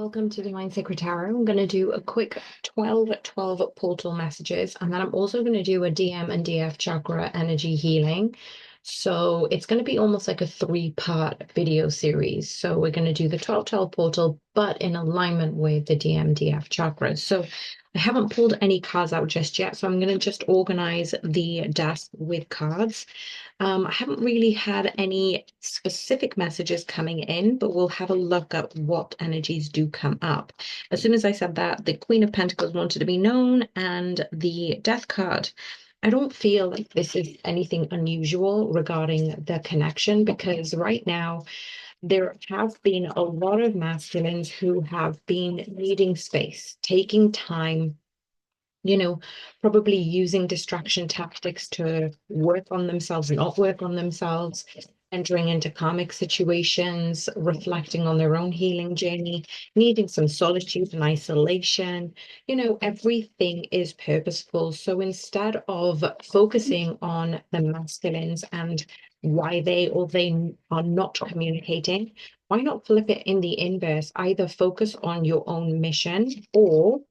welcome to Divine Secretary. I'm going to do a quick 12 portal messages, and then I'm also going to do a DM and DF chakra energy healing. So it's going to be almost like a three-part video series. So we're going to do the 12 portal, but in alignment with the DM DF chakras. So I haven't pulled any cards out just yet, so I'm going to just organize the desk with cards. I haven't really had any specific messages coming in, but we'll have a look at what energies do come up. As soon as I said that, the Queen of Pentacles wanted to be known and the Death card. I don't feel like this is anything unusual regarding the connection because right now there have been a lot of masculines who have been needing space, taking time, probably using distraction tactics to work on themselves, not work on themselves, entering into karmic situations, reflecting on their own healing journey, needing some solitude and isolation. Everything is purposeful. So instead of focusing on the masculines and why they or they are not communicating, why not flip it in the inverse? Either focus on your own mission or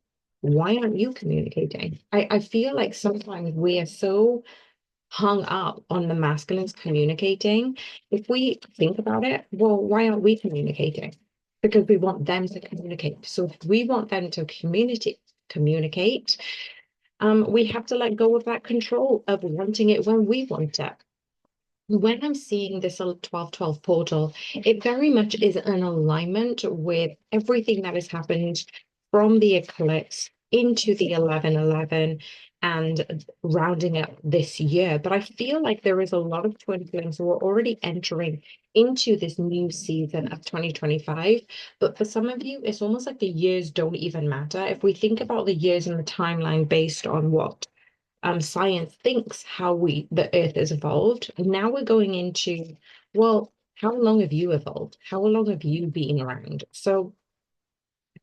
why aren't you communicating? I feel like sometimes we are so hung up on the masculines communicating. If we think about it, well, why aren't we communicating? Because we want them to communicate. So if we want them to communicate, we have to let go of that control of wanting it when we want it. When I'm seeing this 12 portal, it very much is an alignment with everything that has happened from the eclipse into the 11/11 and rounding up this year. But I feel like there is a lot of twin flames who are already entering into this new season of 2025. But for some of you, it's almost like the years don't even matter. If we think about the years in the timeline based on what science thinks how the earth has evolved. Now we're going into, well, how long have you evolved? How long have you been around? So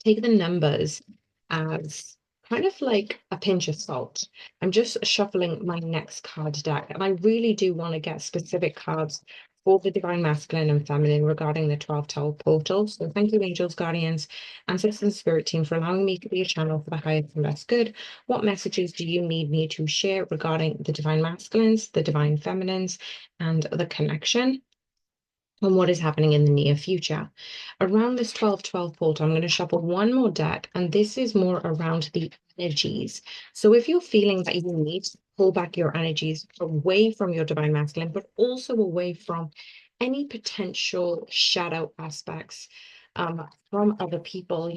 take the numbers as kind of like a pinch of salt. I'm just shuffling my next card deck, and I really do want to get specific cards for the divine masculine and feminine regarding the 12 tower portal. So thank you, angels, guardians, ancestors, and spirit team for allowing me to be a channel for the highest and best good. What messages do you need me to share regarding the divine masculines, the divine feminines, and the connection? And what is happening in the near future. Around this 12/12 portal, I'm going to shuffle one more deck, and this is more around the energies. So if you're feeling that you need to pull back your energies away from your divine masculine, but also away from any potential shadow aspects from other people,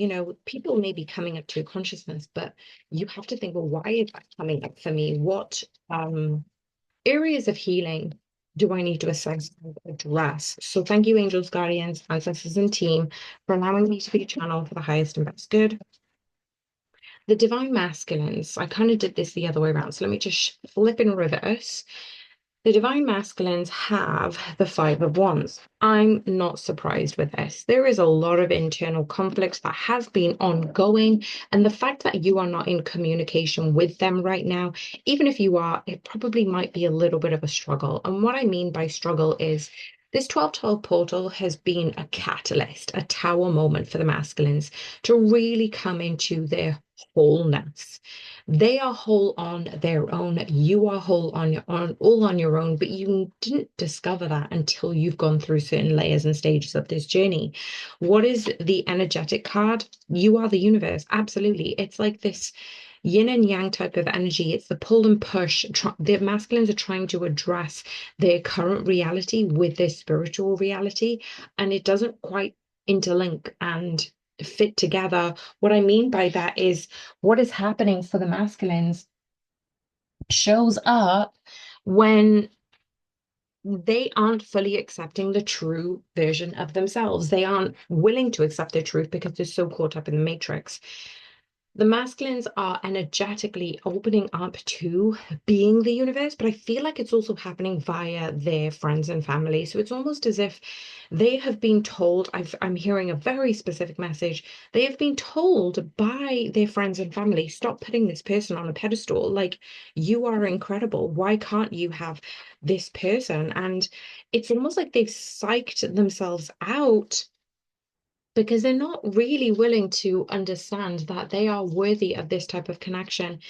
people may be coming up to your consciousness, but you have to think, well, why is that coming up for me? What areas of healing do I need to assess and address? So thank you, angels, guardians, ancestors, and team for allowing me to be a channel for the highest and best good. The divine masculines, I kind of did this the other way around. So let me just flip in reverse. The divine masculines have the Five of Wands. I'm not surprised with this. There is a lot of internal conflicts that has been ongoing, and the fact that you are not in communication with them right now, even if you are, it probably might be a little bit of a struggle. And what I mean by struggle is this 12/12 portal has been a catalyst, a tower moment for the masculines to really come into their wholeness. They are whole on their own. You are whole on your own, all on your own, but you didn't discover that until you've gone through certain layers and stages of this journey. What is the energetic card? You are the universe. Absolutely. It's like this yin and yang type of energy. It's the pull and push. The masculines are trying to address their current reality with their spiritual reality, and it doesn't quite interlink and fit together. What I mean by that is what is happening for the masculines shows up when they aren't fully accepting the true version of themselves. They aren't willing to accept their truth because they're so caught up in the matrix. The masculines are energetically opening up to being the universe, but I feel like it's also happening via their friends and family. So it's almost as if they have been told, I'm hearing a very specific message. They have been told by their friends and family, stop putting this person on a pedestal. Like, you are incredible. Why can't you have this person? And it's almost like they've psyched themselves out because they're not really willing to understand that they are worthy of this type of connection.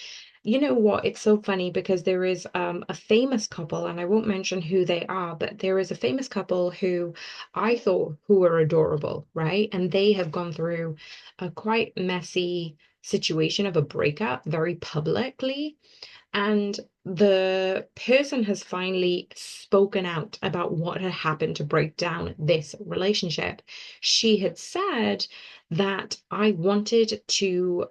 You know what? It's so funny because there is a famous couple, and I won't mention who they are, but there is a famous couple who I thought who were adorable, right? And they have gone through a quite messy situation of a breakup very publicly. And the person has finally spoken out about what had happened to break down this relationship. She had said that I wanted to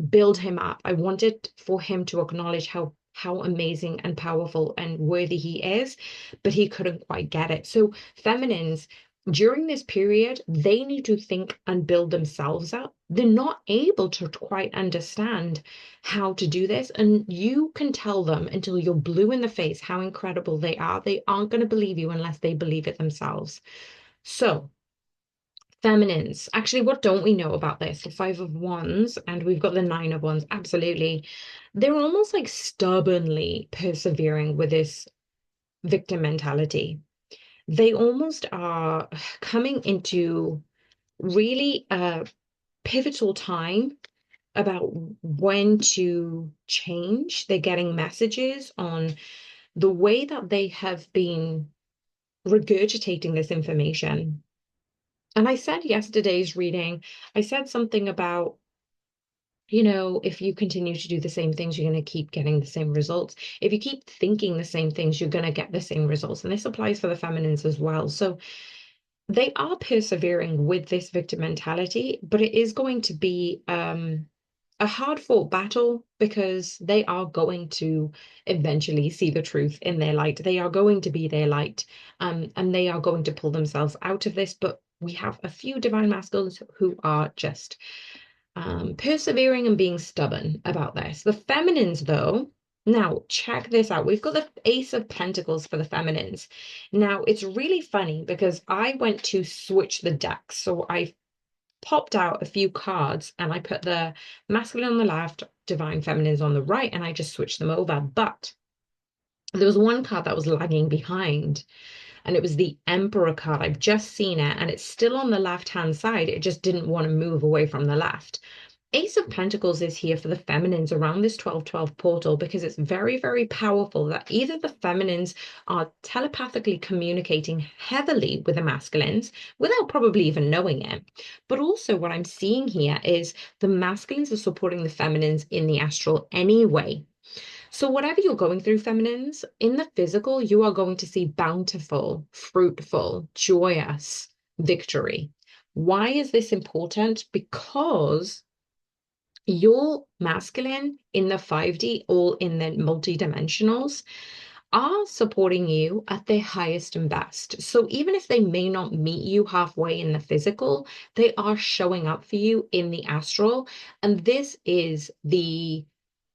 build him up. I wanted for him to acknowledge how amazing and powerful and worthy he is, but he couldn't quite get it. So feminines during this period, they need to think and build themselves up. They're not able to quite understand how to do this. And you can tell them until you're blue in the face how incredible they are. They aren't going to believe you unless they believe it themselves. So feminines. Actually, what don't we know about this? The Five of Wands, and we've got the Nine of Wands. Absolutely. They're almost like stubbornly persevering with this victim mentality. They almost are coming into really a pivotal time about when to change. They're getting messages on the way that they have been regurgitating this information. And I said yesterday's reading, I said something about, if you continue to do the same things, you're going to keep getting the same results. If you keep thinking the same things, you're going to get the same results. And this applies for the feminines as well. So they are persevering with this victim mentality, but it is going to be a hard fought battle because they are going to eventually see the truth in their light. They are going to be their light, and they are going to pull themselves out of this. But we have a few divine masculines who are just persevering and being stubborn about this. The feminines, though, now check this out. We've got the Ace of Pentacles for the feminines. Now, it's really funny because I went to switch the decks. So I popped out a few cards and I put the masculine on the left, divine feminines on the right, and I just switched them over. But there was one card that was lagging behind, and it was the Emperor card. I've just seen it, and it's still on the left-hand side. It just didn't want to move away from the left. Ace of Pentacles is here for the feminines around this 12-12 portal because it's very, very powerful that either the feminines are telepathically communicating heavily with the masculines without probably even knowing it. But also, what I'm seeing here is the masculines are supporting the feminines in the astral anyway. So, whatever you're going through, feminines, in the physical, you are going to see bountiful, fruitful, joyous victory. Why is this important? Because your masculine in the 5D, all in the multi-dimensionals, are supporting you at their highest and best. So even if they may not meet you halfway in the physical, they are showing up for you in the astral. And this is the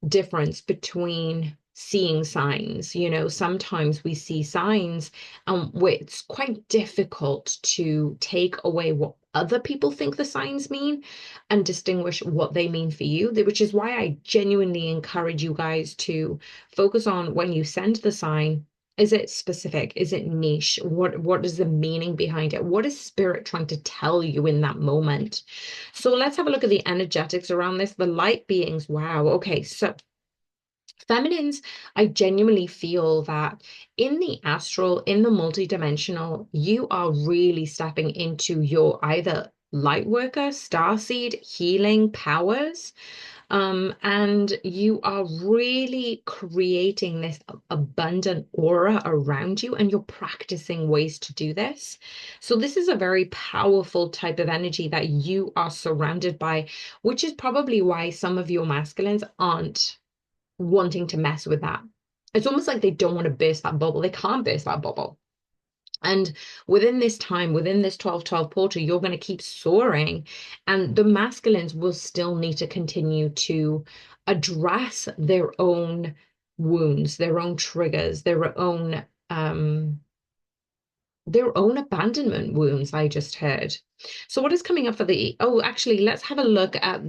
difference between seeing signs. Sometimes we see signs where it's quite difficult to take away what other people think the signs mean and distinguish what they mean for you, which is why I genuinely encourage you guys to focus on when you send the sign. Is it specific? Is it niche? What is the meaning behind it? What is spirit trying to tell you in that moment? So let's have a look at the energetics around this. The light beings. Wow. Okay. So feminines, I genuinely feel that in the astral, in the multidimensional, you are really stepping into your either light worker, starseed, healing powers. And you are really creating this abundant aura around you, and you're practicing ways to do this. So, this is a very powerful type of energy that you are surrounded by, which is probably why some of your masculines aren't wanting to mess with that. It's almost like they don't want to burst that bubble. They can't burst that bubble. And within this time, within this 12-12 portal, you're going to keep soaring. And the masculines will still need to continue to address their own wounds, their own triggers, their own abandonment wounds, I just heard. So what is coming up for actually, let's have a look at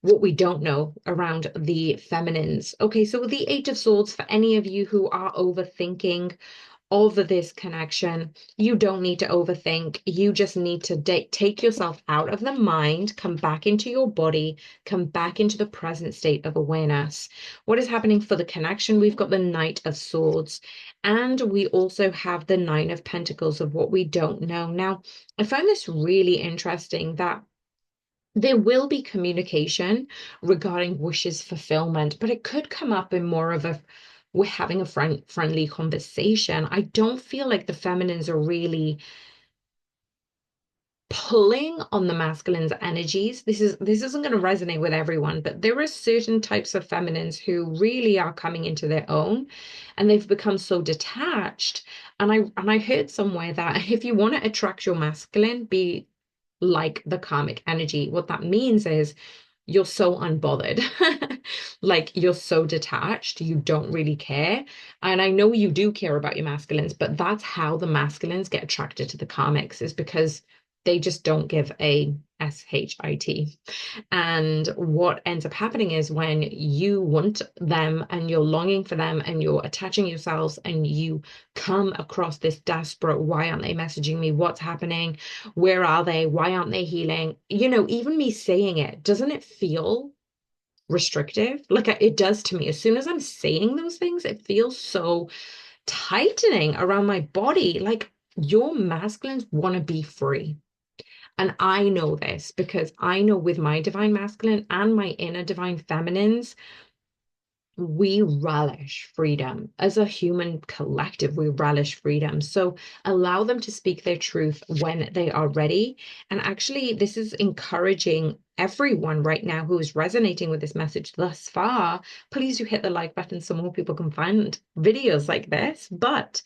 what we don't know around the feminines. Okay, so the Eight of Swords, for any of you who are overthinking of this connection. You don't need to overthink. You just need to take yourself out of the mind, come back into your body, come back into the present state of awareness. What is happening for the connection? We've got the Knight of Swords, and we also have the Nine of Pentacles of what we don't know. Now, I find this really interesting that there will be communication regarding wishes fulfillment, but it could come up in more of a we're having a friendly conversation. I don't feel like the feminines are really pulling on the masculine's energies. This isn't going to resonate with everyone, but there are certain types of feminines who really are coming into their own and they've become so detached. And I heard somewhere that if you want to attract your masculine, be like the karmic energy. What that means is you're so unbothered. Like you're so detached, you don't really care. And I know you do care about your masculines, but that's how the masculines get attracted to the karmics, is because they just don't give a shit. And what ends up happening is when you want them and you're longing for them and you're attaching yourselves and you come across this desperate, why aren't they messaging me? What's happening? Where are they? Why aren't they healing? You know, even me saying it, doesn't it feel restrictive? Like it does to me. As soon as I'm saying those things, it feels so tightening around my body. Like your masculines want to be free. And I know this because I know with my divine masculine and my inner divine feminines, we relish freedom. As a human collective, we relish freedom. So allow them to speak their truth when they are ready. And actually, this is encouraging everyone right now who is resonating with this message thus far. Please do hit the like button so more people can find videos like this. But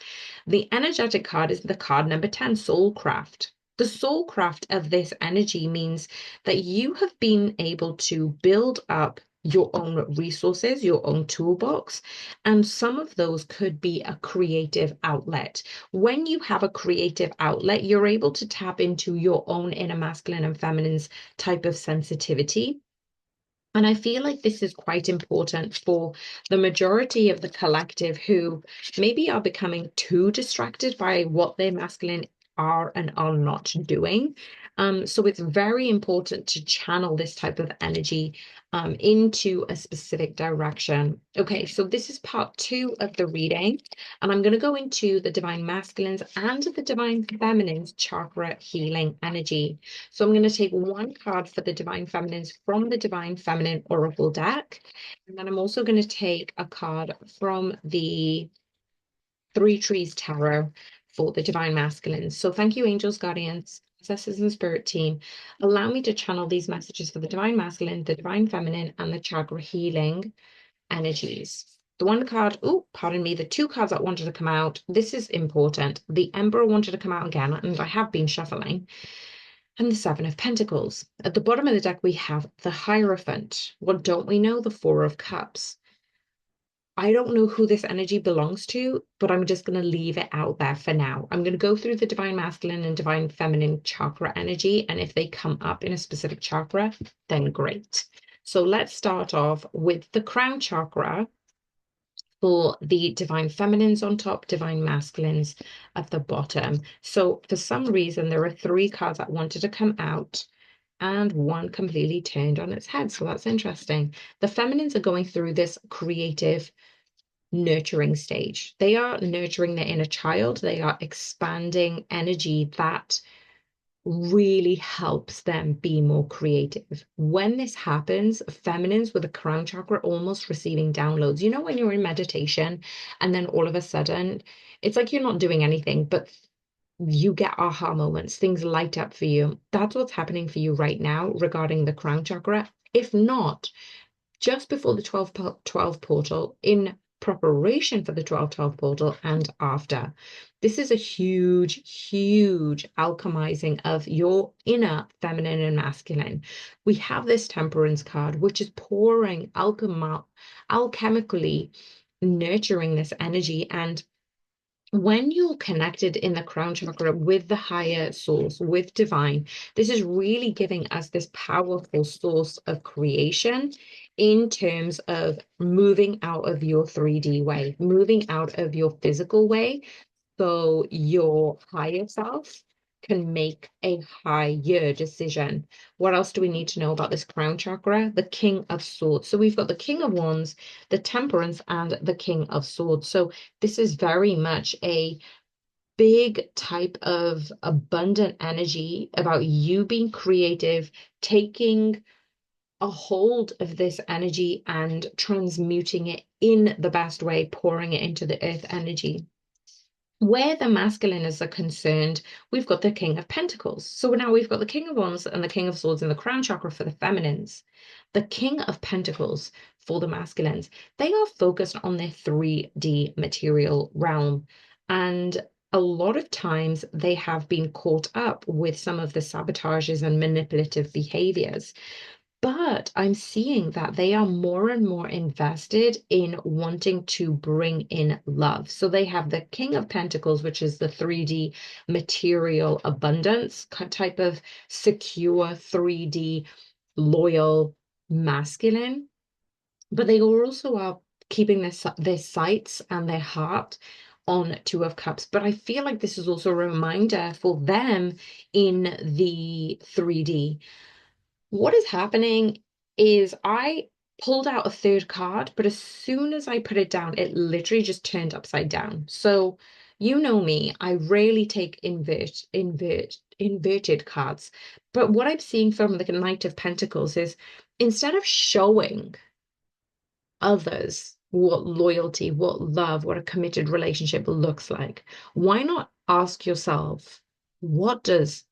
the energetic card is the card number 10, Soulcraft. The soulcraft of this energy means that you have been able to build up your own resources, your own toolbox, and some of those could be a creative outlet. When you have a creative outlet, you're able to tap into your own inner masculine and feminine's type of sensitivity. And I feel like this is quite important for the majority of the collective who maybe are becoming too distracted by what their masculine are and are not doing. So it's very important to channel this type of energy into a specific direction. Okay, so this is part 2 of the reading, and I'm going to go into the divine masculines and the divine feminines chakra healing energy. So I'm going to take one card for the divine feminines from the divine feminine oracle deck, and then I'm also going to take a card from the Three Trees Tarot for the divine masculines. So thank you, angels, guardians, ancestors, and spirit team. Allow me to channel these messages for the divine masculine, the divine feminine, and the chakra healing energies. The one card, oh, pardon me, the two cards that wanted to come out. This is important. The Emperor wanted to come out again, and I have been shuffling. And the Seven of Pentacles. At the bottom of the deck, we have the Hierophant. What don't we know? The Four of Cups. I don't know who this energy belongs to, but I'm just going to leave it out there for now. I'm going to go through the divine masculine and divine feminine chakra energy, and if they come up in a specific chakra, then great. So let's start off with the crown chakra for the divine feminines on top, divine masculines at the bottom. So for some reason, there are 3 cards that wanted to come out and one completely turned on its head. So that's interesting. The feminines are going through this creative nurturing stage. They are nurturing their inner child. They are expanding energy that really helps them be more creative. When this happens, feminines with a crown chakra almost receiving downloads. You know, when you're in meditation and then all of a sudden it's like you're not doing anything, but you get aha moments, things light up for you. That's what's happening for you right now regarding the crown chakra. If not, just before the 12 portal, in preparation for the 12 portal, and after. This is a huge, huge alchemizing of your inner feminine and masculine. We have this temperance card, which is pouring alchemically nurturing this energy. And when you're connected in the crown chakra with the higher source, with divine, this is really giving us this powerful source of creation in terms of moving out of your 3D way, moving out of your physical way, so your higher self can make a higher decision. What else do we need to know about this crown chakra? The King of Swords. So we've got the King of Wands, the Temperance, and the King of Swords. So this is very much a big type of abundant energy about you being creative, taking a hold of this energy and transmuting it in the best way, pouring it into the earth energy. Where the masculines are concerned, we've got the King of Pentacles. So now we've got the King of Wands and the King of Swords in the crown chakra for the feminines. The King of Pentacles for the masculines, they are focused on their 3D material realm. And a lot of times they have been caught up with some of the sabotages and manipulative behaviors. But I'm seeing that they are more and more invested in wanting to bring in love. So they have the King of Pentacles, which is the 3D material abundance type of secure 3D loyal masculine. But they also are keeping their sights and their heart on Two of Cups. But I feel like this is also a reminder for them in the 3D. What is happening is I pulled out a third card, but as soon as I put it down, it literally just turned upside down. So you know me, I rarely take inverted cards. But what I'm seeing from the Knight of Pentacles is instead of showing others what loyalty, what love, what a committed relationship looks like, why not ask yourself, what does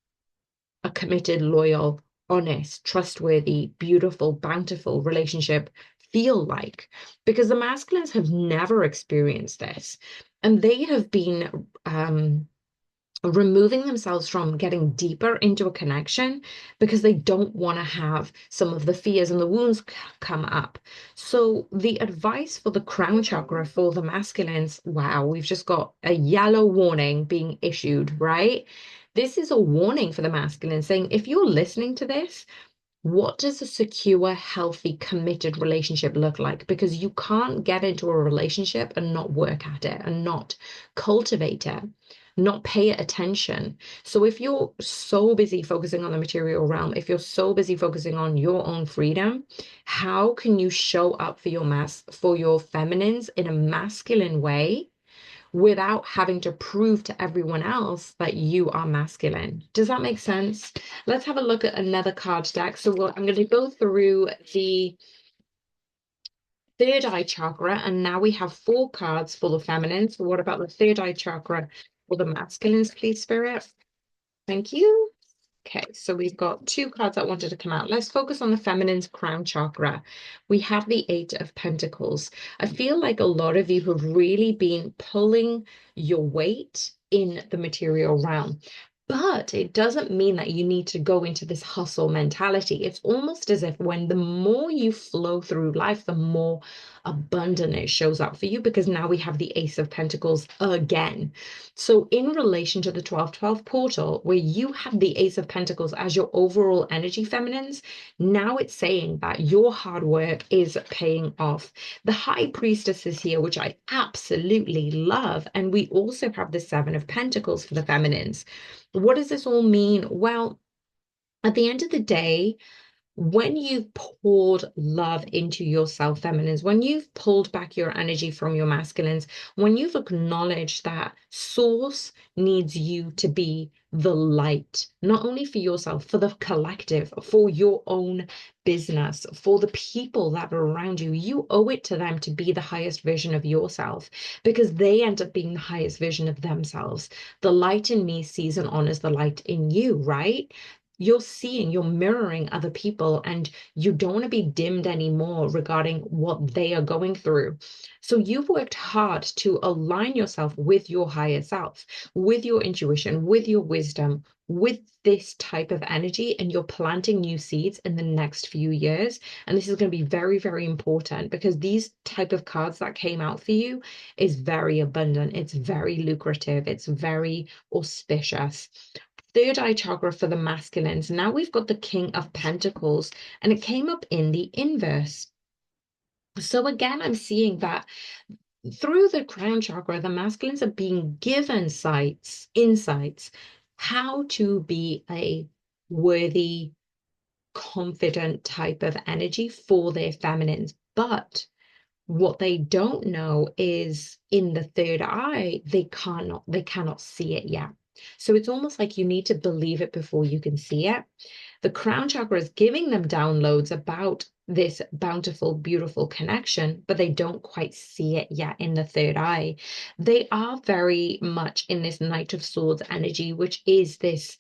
a committed, loyal, honest, trustworthy, beautiful, bountiful relationship feel like? Because the masculines have never experienced this. And they have been removing themselves from getting deeper into a connection because they don't want to have some of the fears and the wounds come up. So the advice for the crown chakra for the masculines, wow, we've just got a yellow warning being issued, right? This is a warning for the masculine saying, if you're listening to this, what does a secure, healthy, committed relationship look like? Because you can't get into a relationship and not work at it and not cultivate it, not pay it attention. So if you're so busy focusing on the material realm, if you're so busy focusing on your own freedom, how can you show up for for your feminines in a masculine way without having to prove to everyone else that you are masculine? Does that make sense? Let's have a look at another card deck. So I'm going to go through the third eye chakra, and now we have 4 cards for the feminine. So what about the third eye chakra for the masculines, please, Spirit? Thank you. Okay, so we've got 2 cards that wanted to come out. Let's focus on the feminine's crown chakra. We have the Eight of Pentacles. I feel like a lot of you have really been pulling your weight in the material realm. But it doesn't mean that you need to go into this hustle mentality. It's almost as if when the more you flow through life, the more abundant it shows up for you, because now we have the Ace of Pentacles again. So in relation to the 12-12 portal, where you have the Ace of Pentacles as your overall energy feminines, now it's saying that your hard work is paying off. The High Priestess is here, which I absolutely love. And we also have the Seven of Pentacles for the feminines. What does this all mean? Well, at the end of the day, when you've poured love into yourself, feminines, when you've pulled back your energy from your masculines, when you've acknowledged that source needs you to be the light, not only for yourself, for the collective, for your own business, for the people that are around you, you owe it to them to be the highest version of yourself, because they end up being the highest version of themselves. The light in me sees and honors the light in you, right? You're seeing, you're mirroring other people, and you don't want to be dimmed anymore regarding what they are going through. So you've worked hard to align yourself with your higher self, with your intuition, with your wisdom, with this type of energy, and you're planting new seeds in the next few years. And this is going to be very, very important, because these type of cards that came out for you is very abundant. It's very lucrative. It's very auspicious. Third eye chakra for the masculines. Now we've got the King of Pentacles, and it came up in the inverse. So again, I'm seeing that through the crown chakra, the masculines are being given insights, how to be a worthy, confident type of energy for their feminines. But what they don't know is in the third eye, they cannot see it yet. So it's almost like you need to believe it before you can see it. The crown chakra is giving them downloads about this bountiful, beautiful connection, but they don't quite see it yet in the third eye. They are very much in this Knight of Swords energy, which is this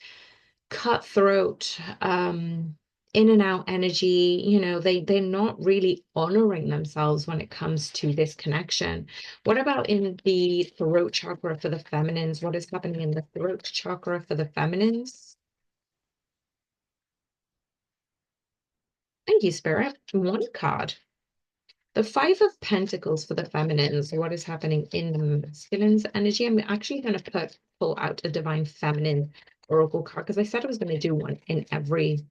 cutthroat, in and out energy. They're not really honoring themselves when it comes to this connection. What about in the throat chakra for the feminines? What is happening in the throat chakra for the feminines? Thank you, Spirit. One card. The Five of Pentacles for the feminines. What is happening in the masculine's energy? I'm actually going to pull out a Divine Feminine Oracle card because I said I was going to do one in every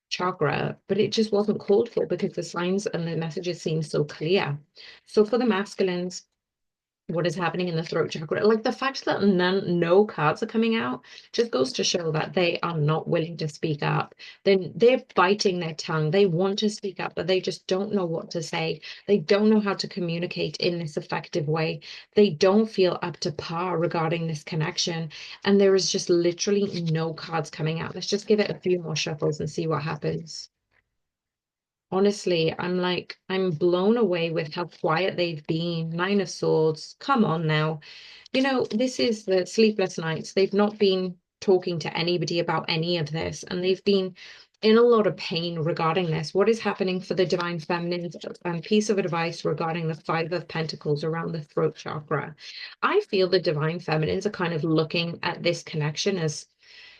chakra, but it just wasn't called for because the signs and the messages seem so clear. So for the masculines, what is happening in the throat chakra? Like the fact that no cards are coming out just goes to show that they are not willing to speak up. Then they're biting their tongue. They want to speak up, but they just don't know what to say. They don't know how to communicate in this effective way. They don't feel up to par regarding this connection. And there is just literally no cards coming out. Let's just give it a few more shuffles and see what happens. Honestly, I'm blown away with how quiet they've been. Nine of Swords. Come on now. This is the sleepless nights. They've not been talking to anybody about any of this, and they've been in a lot of pain regarding this. What is happening for the Divine Feminine? And piece of advice regarding the Five of Pentacles around the throat chakra. I feel the Divine Feminines are kind of looking at this connection as,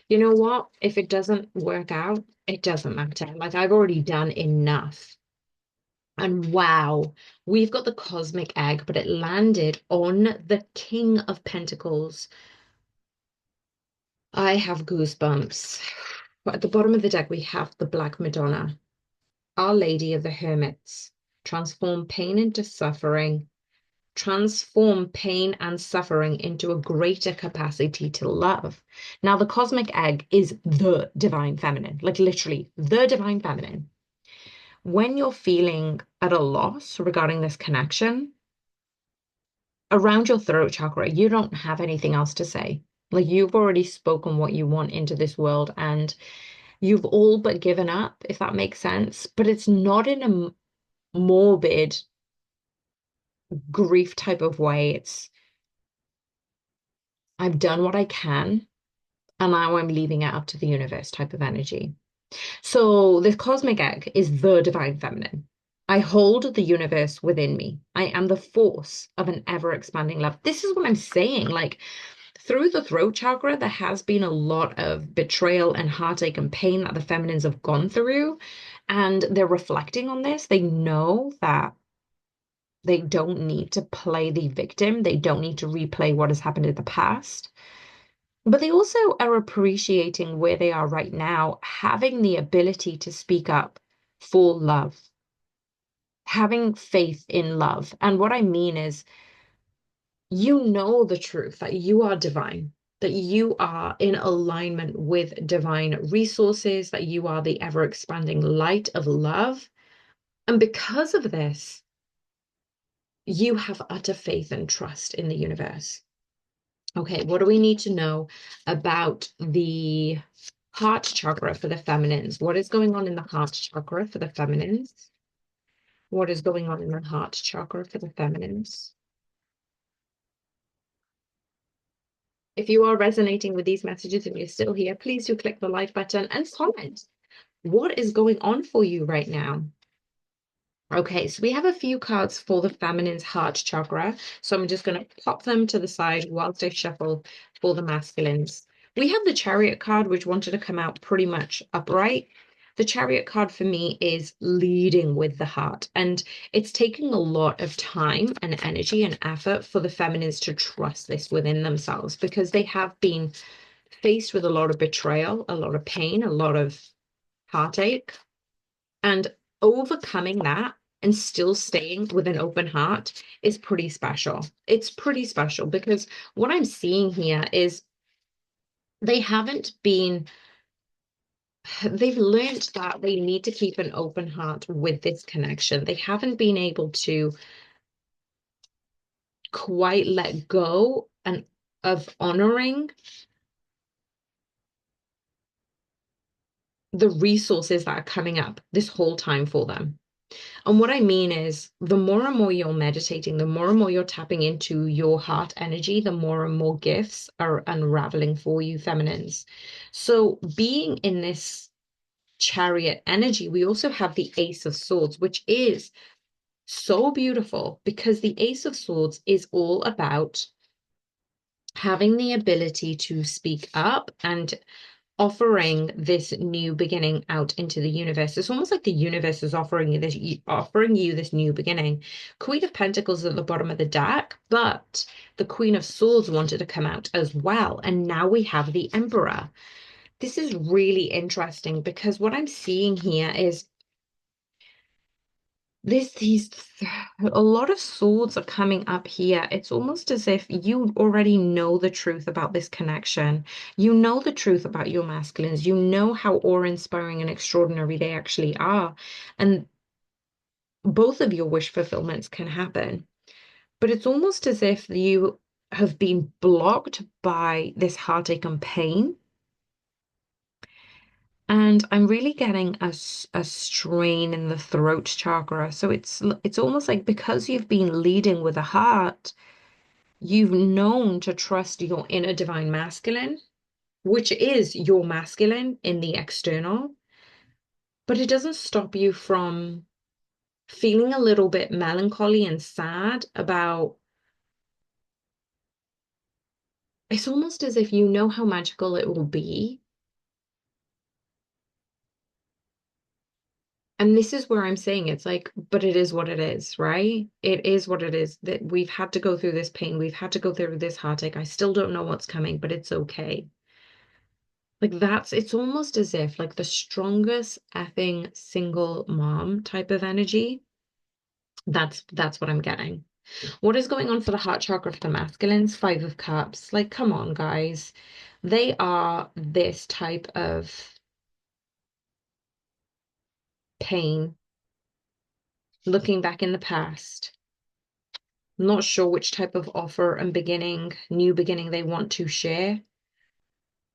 you know what? If it doesn't work out, it doesn't matter. Like I've already done enough. And wow, we've got the cosmic egg, but it landed on the King of Pentacles. I have goosebumps. But at the bottom of the deck, we have the Black Madonna, Our Lady of the Hermits. Transform pain into suffering. Transform pain and suffering into a greater capacity to love. Now, the cosmic egg is the divine feminine, like literally the divine feminine. When you're feeling at a loss regarding this connection, around your throat chakra, you don't have anything else to say. Like you've already spoken what you want into this world and you've all but given up, if that makes sense. But it's not in a morbid grief type of way. It's, I've done what I can and now I'm leaving it up to the universe type of energy. So this cosmic egg is the divine feminine. I hold the universe within me. I am the force of an ever expanding love. This is what I'm saying. Like through the throat chakra, there has been a lot of betrayal and heartache and pain that the feminines have gone through. And they're reflecting on this. They know that they don't need to play the victim. They don't need to replay what has happened in the past. But they also are appreciating where they are right now, having the ability to speak up for love, having faith in love. And what I mean is, you know the truth that you are divine, that you are in alignment with divine resources, that you are the ever expanding light of love. And because of this, you have utter faith and trust in the universe. Okay, what do we need to know about the heart chakra for the feminines? What is going on in the heart chakra for the feminines? What is going on in the heart chakra for the feminines? If you are resonating with these messages and you're still here, please do click the like button and comment. What is going on for you right now? Okay, so we have a few cards for the feminine's heart chakra. So I'm just going to pop them to the side whilst I shuffle for the masculines. We have the Chariot card, which wanted to come out pretty much upright. The Chariot card for me is leading with the heart, and it's taking a lot of time and energy and effort for the feminines to trust this within themselves because they have been faced with a lot of betrayal, a lot of pain, a lot of heartache, and overcoming that and still staying with an open heart is pretty special. It's pretty special because what I'm seeing here is they haven't been, they've learned that they need to keep an open heart with this connection. They haven't been able to quite let go and of honoring the resources that are coming up this whole time for them. And what I mean is, the more and more you're meditating, the more and more you're tapping into your heart energy, the more and more gifts are unraveling for you, feminines. So, being in this chariot energy, we also have the Ace of Swords, which is so beautiful because the Ace of Swords is all about having the ability to speak up and offering this new beginning out into the universe. It's almost like the universe is offering you this new beginning. Queen of Pentacles at the bottom of the deck, but the Queen of Swords wanted to come out as well. And now we have the Emperor. This is really interesting because what I'm seeing here is these a lot of swords are coming up here. It's almost as if you already know the truth about this connection. You know the truth about your masculines. You know how awe-inspiring and extraordinary they actually are. And both of your wish fulfillments can happen. But it's almost as if you have been blocked by this heartache and pain. And I'm really getting a strain in the throat chakra. So it's almost like because you've been leading with a heart, you've known to trust your inner divine masculine, which is your masculine in the external, but it doesn't stop you from feeling a little bit melancholy and sad about it's almost as if you know how magical it will be. And this is where I'm saying it's like, but it is what it is, right? It is what it is that we've had to go through this pain. We've had to go through this heartache. I still don't know what's coming, but it's okay. Like it's almost as if like the strongest effing single mom type of energy. That's what I'm getting. What is going on for the heart chakra for the masculines? Five of Cups. Like, come on, guys. They are this type of pain, looking back in the past, not sure which type of offer and new beginning they want to share.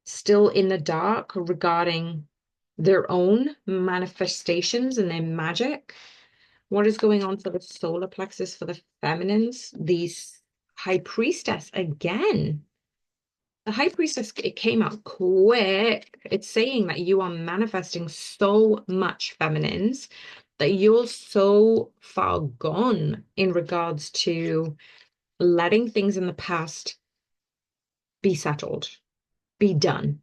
Still in the dark regarding their own manifestations and their magic. What is going on for the solar plexus for the feminines? These high priestess again. The high priestess, it came out quick. It's saying that you are manifesting so much feminines, that you're so far gone in regards to letting things in the past be settled, be done.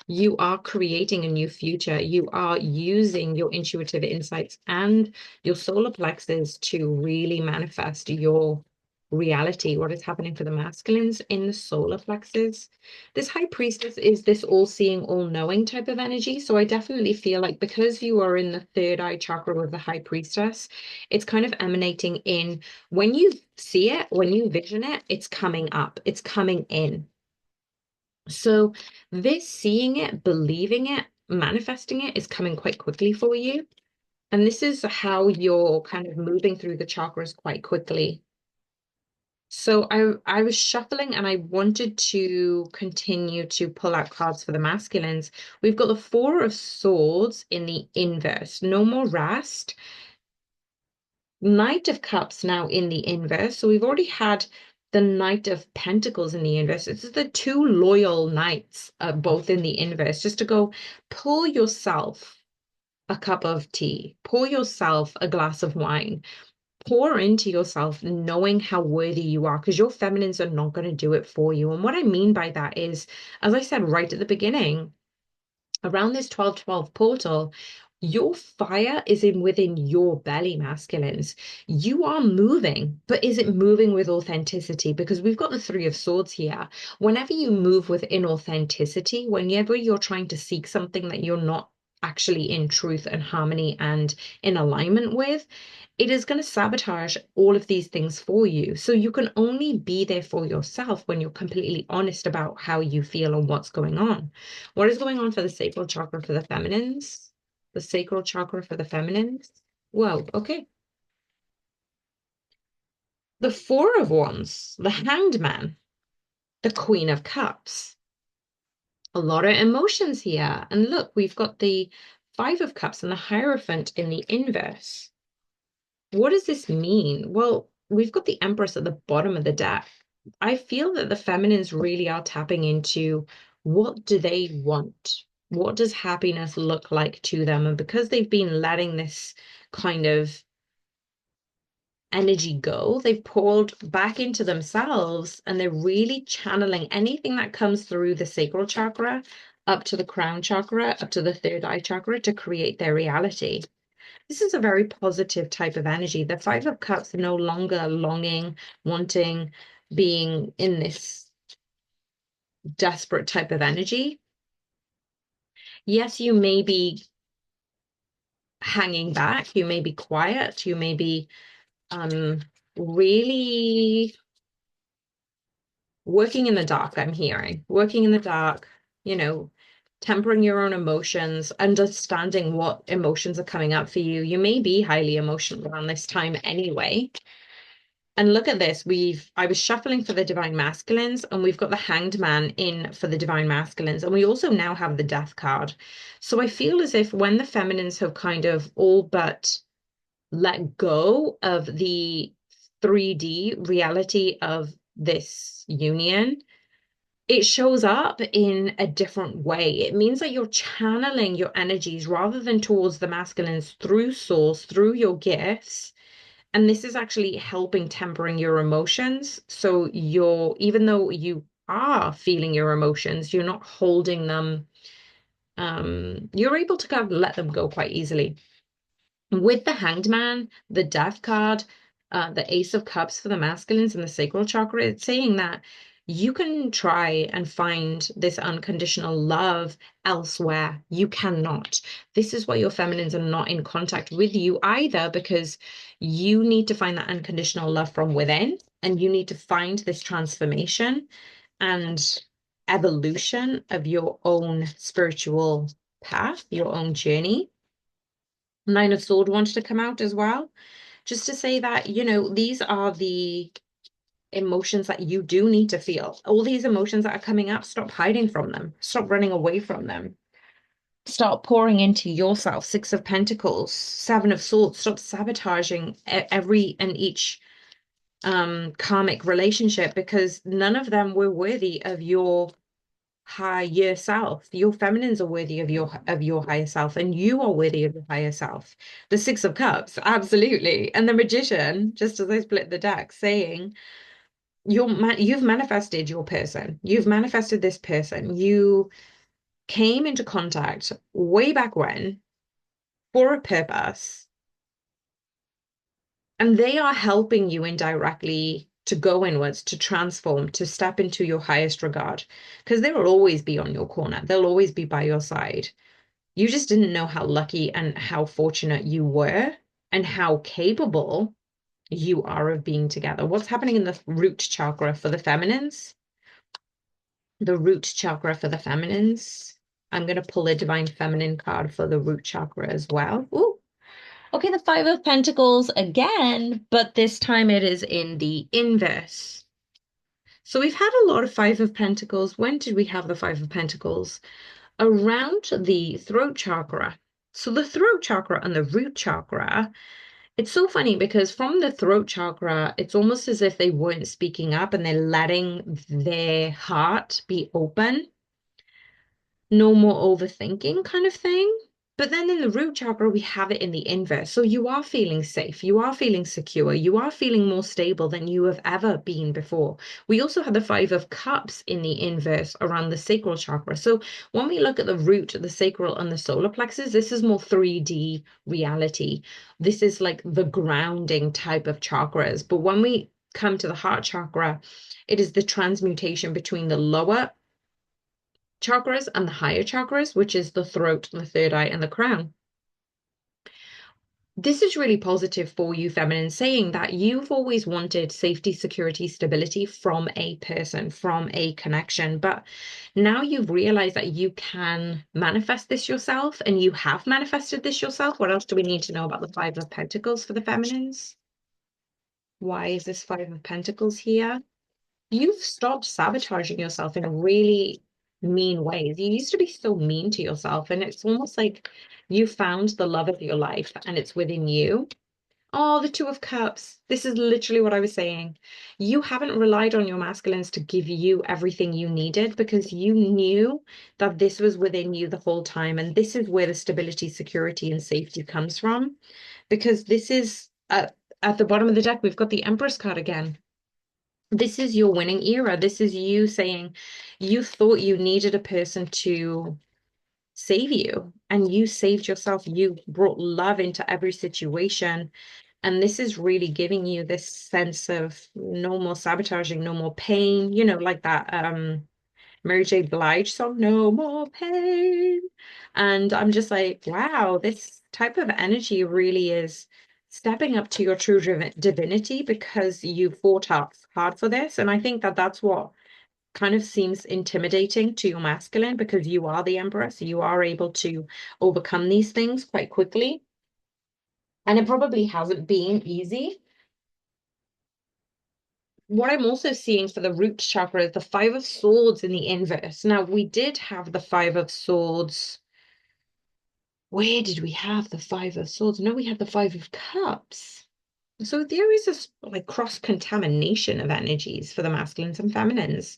You are creating a new future. You are using your intuitive insights and your solar plexus to really manifest your reality. What is happening for the masculines in the solar plexus? This high priestess is this all-seeing, all-knowing type of energy. So I definitely feel like because you are in the third eye chakra with the high priestess, it's kind of emanating in when you see it, when you vision it, it's coming up, it's coming in. So this seeing it, believing it, manifesting it is coming quite quickly for you. And this is how you're kind of moving through the chakras quite quickly. So I was shuffling and I wanted to continue to pull out cards for the masculines. We've got the Four of Swords in the inverse. No more rest. Knight of Cups now in the inverse. So we've already had the Knight of Pentacles in the inverse. It's the two loyal knights, both in the inverse, just to go pull yourself a cup of tea, pour yourself a glass of wine, pour into yourself, knowing how worthy you are, because your feminines are not going to do it for you. And what I mean by that is, as I said right at the beginning, around this 12-12 portal, your fire is in within your belly, masculines. You are moving, but is it moving with authenticity? Because we've got the Three of Swords here. Whenever you move with inauthenticity, whenever you're trying to seek something that you're not actually in truth and harmony and in alignment with, it is going to sabotage all of these things for you. So you can only be there for yourself when you're completely honest about how you feel and what's going on. What is going on for the sacral chakra for the feminines? The sacral chakra for the feminines? Whoa, okay. The Four of Wands, the Hanged Man, the Queen of Cups. A lot of emotions here. And look, we've got the Five of Cups and the Hierophant in the inverse. What does this mean? Well, we've got the Empress at the bottom of the deck. I feel that the feminines really are tapping into what do they want? What does happiness look like to them? And because they've been letting this kind of energy go, they've pulled back into themselves and they're really channeling anything that comes through the sacral chakra up to the crown chakra, up to the third eye chakra to create their reality. This is a very positive type of energy. The Five of Cups are no longer longing, wanting, being in this desperate type of energy. Yes, you may be hanging back, you may be quiet, you may be really working in the dark, I'm hearing. Working in the dark, you know, tempering your own emotions, understanding what emotions are coming up for you. You may be highly emotional around this time anyway. And look at this. I was shuffling for the divine masculines, and we've got the Hanged Man in for the divine masculines, and we also now have the Death card. So I feel as if when the feminines have kind of all but let go of the 3D reality of this union, it shows up in a different way. It means that you're channeling your energies rather than towards the masculines through source, through your gifts. And this is actually helping tempering your emotions. So even though you are feeling your emotions, you're not holding them. You're able to kind of let them go quite easily. With the Hanged Man, the Death card, the Ace of Cups for the masculines and the sacral chakra, it's saying that you can try and find this unconditional love elsewhere. You cannot. This is why your feminines are not in contact with you either, because you need to find that unconditional love from within, and you need to find this transformation and evolution of your own spiritual path, your own journey. Nine of Sword wanted to come out as well, just to say that, these are the emotions that you do need to feel. All these emotions that are coming up, stop hiding from them. Stop running away from them. Start pouring into yourself. Six of Pentacles, Seven of Swords. Stop sabotaging every and each karmic relationship, because none of them were worthy of your higher self. Your feminines are worthy of your higher self, and you are worthy of your higher self. The Six of Cups, absolutely. And the Magician, just as I split the deck, saying you've manifested your person. You've manifested this person. You came into contact way back when for a purpose, and they are helping you indirectly to go inwards, to transform, to step into your highest regard, because they will always be on your corner. They'll always be by your side. You just didn't know how lucky and how fortunate you were and how capable you are of being together. What's happening in the root chakra for the feminines? The root chakra for the feminines. I'm going to pull a divine feminine card for the root chakra as well. Ooh. Okay, the Five of Pentacles again, but this time it is in the inverse. So we've had a lot of Five of Pentacles. When did we have the Five of Pentacles? Around the throat chakra. So the throat chakra and the root chakra, it's so funny because from the throat chakra, it's almost as if they weren't speaking up and they're letting their heart be open. No more overthinking kind of thing. But then in the root chakra, we have it in the inverse. So you are feeling safe, you are feeling secure, you are feeling more stable than you have ever been before. We also have the Five of Cups in the inverse around the sacral chakra. So when we look at the root, the sacral, and the solar plexus, this is more 3D reality. This is like the grounding type of chakras. But when we come to the heart chakra, it is the transmutation between the lower chakras and the higher chakras, which is the throat, the third eye, and the crown. This is really positive for you, feminine, saying that you've always wanted safety, security, stability from a person, from a connection. But now you've realized that you can manifest this yourself and you have manifested this yourself. What else do we need to know about the Five of Pentacles for the feminines? Why is this Five of Pentacles here? You've stopped sabotaging yourself in really mean ways. You used to be so mean to yourself, and it's almost like you found the love of your life and it's within you. Oh, the Two of Cups. This is literally what I was saying. You haven't relied on your masculines to give you everything you needed because you knew that this was within you the whole time. And this is where the stability, security, and safety comes from. Because this is at the bottom of the deck, we've got the Empress card again. This is your winning era. This is you saying you thought you needed a person to save you, and you saved yourself. You brought love into every situation. And this is really giving you this sense of no more sabotaging, no more pain, like that Mary J. Blige song, No More Pain. And I'm just like, wow, this type of energy really is stepping up to your true divinity because you fought hard for this. And I think that that's what kind of seems intimidating to your masculine because you are the empress. You are able to overcome these things quite quickly. And it probably hasn't been easy. What I'm also seeing for the root chakra is the Five of Swords in the inverse. Now, we did have the Five of Swords. Where did we have the Five of Swords? No, we had the Five of Cups. So there is this like cross-contamination of energies for the masculines and feminines.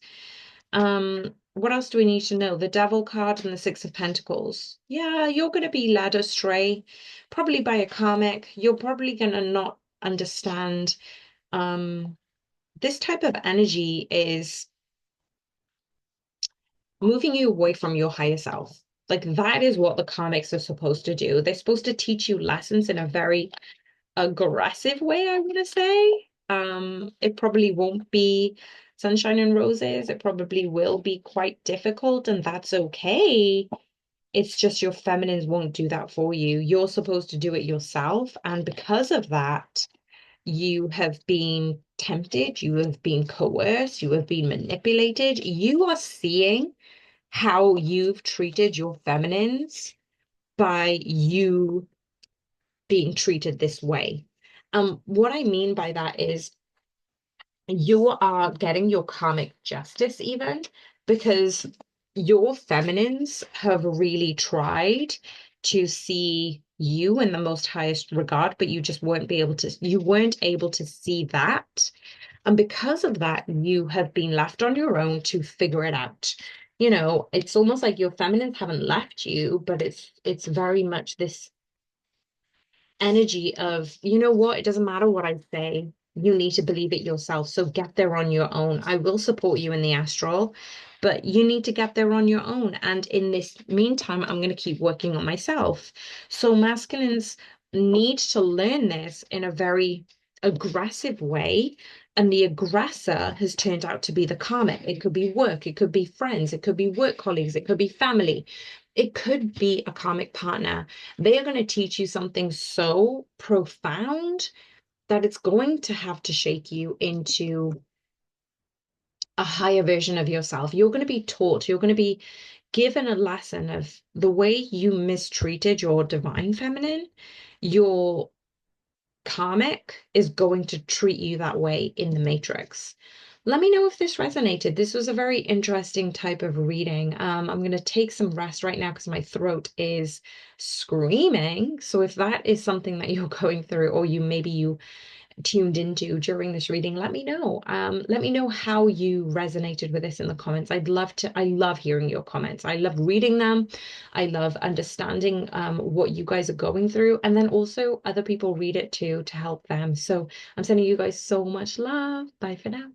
What else do we need to know? The Devil card and the Six of Pentacles. Yeah, you're going to be led astray, probably by a karmic. You're probably going to not understand. This type of energy is moving you away from your higher self. Like that is what the comics are supposed to do. They're supposed to teach you lessons in a very aggressive way, I want to say. It probably won't be sunshine and roses. It probably will be quite difficult, and that's okay. It's just your feminines won't do that for you. You're supposed to do it yourself. And because of that, you have been tempted, you have been coerced, you have been manipulated. You are seeing how you've treated your feminines by you being treated this way. What I mean by that is you are getting your karmic justice even because your feminines have really tried to see you in the most highest regard, but you just you weren't able to see that. And because of that, you have been left on your own to figure it out. It's almost like your feminines haven't left you, but it's very much this energy of, you know what, it doesn't matter what I say. You need to believe it yourself. So get there on your own. I will support you in the astral, but you need to get there on your own. And in this meantime, I'm going to keep working on myself. So masculines need to learn this in a very aggressive way. And the aggressor has turned out to be the karmic. It could be work, it could be friends, it could be work colleagues, it could be family, it could be a karmic partner. They are going to teach you something so profound that it's going to have to shake you into a higher version of yourself. You're going to be taught, you're going to be given a lesson of the way you mistreated your divine feminine. Your karmic is going to treat you that way in the Matrix. Let me know if this resonated. This was a very interesting type of reading. I'm going to take some rest right now because my throat is screaming. So if that is something that you're going through, or you tuned into during this reading, let me know. Let me know how you resonated with this in the comments. I love hearing your comments. I love reading them. I love understanding what you guys are going through. And then also other people read it too to help them. So I'm sending you guys so much love. Bye for now.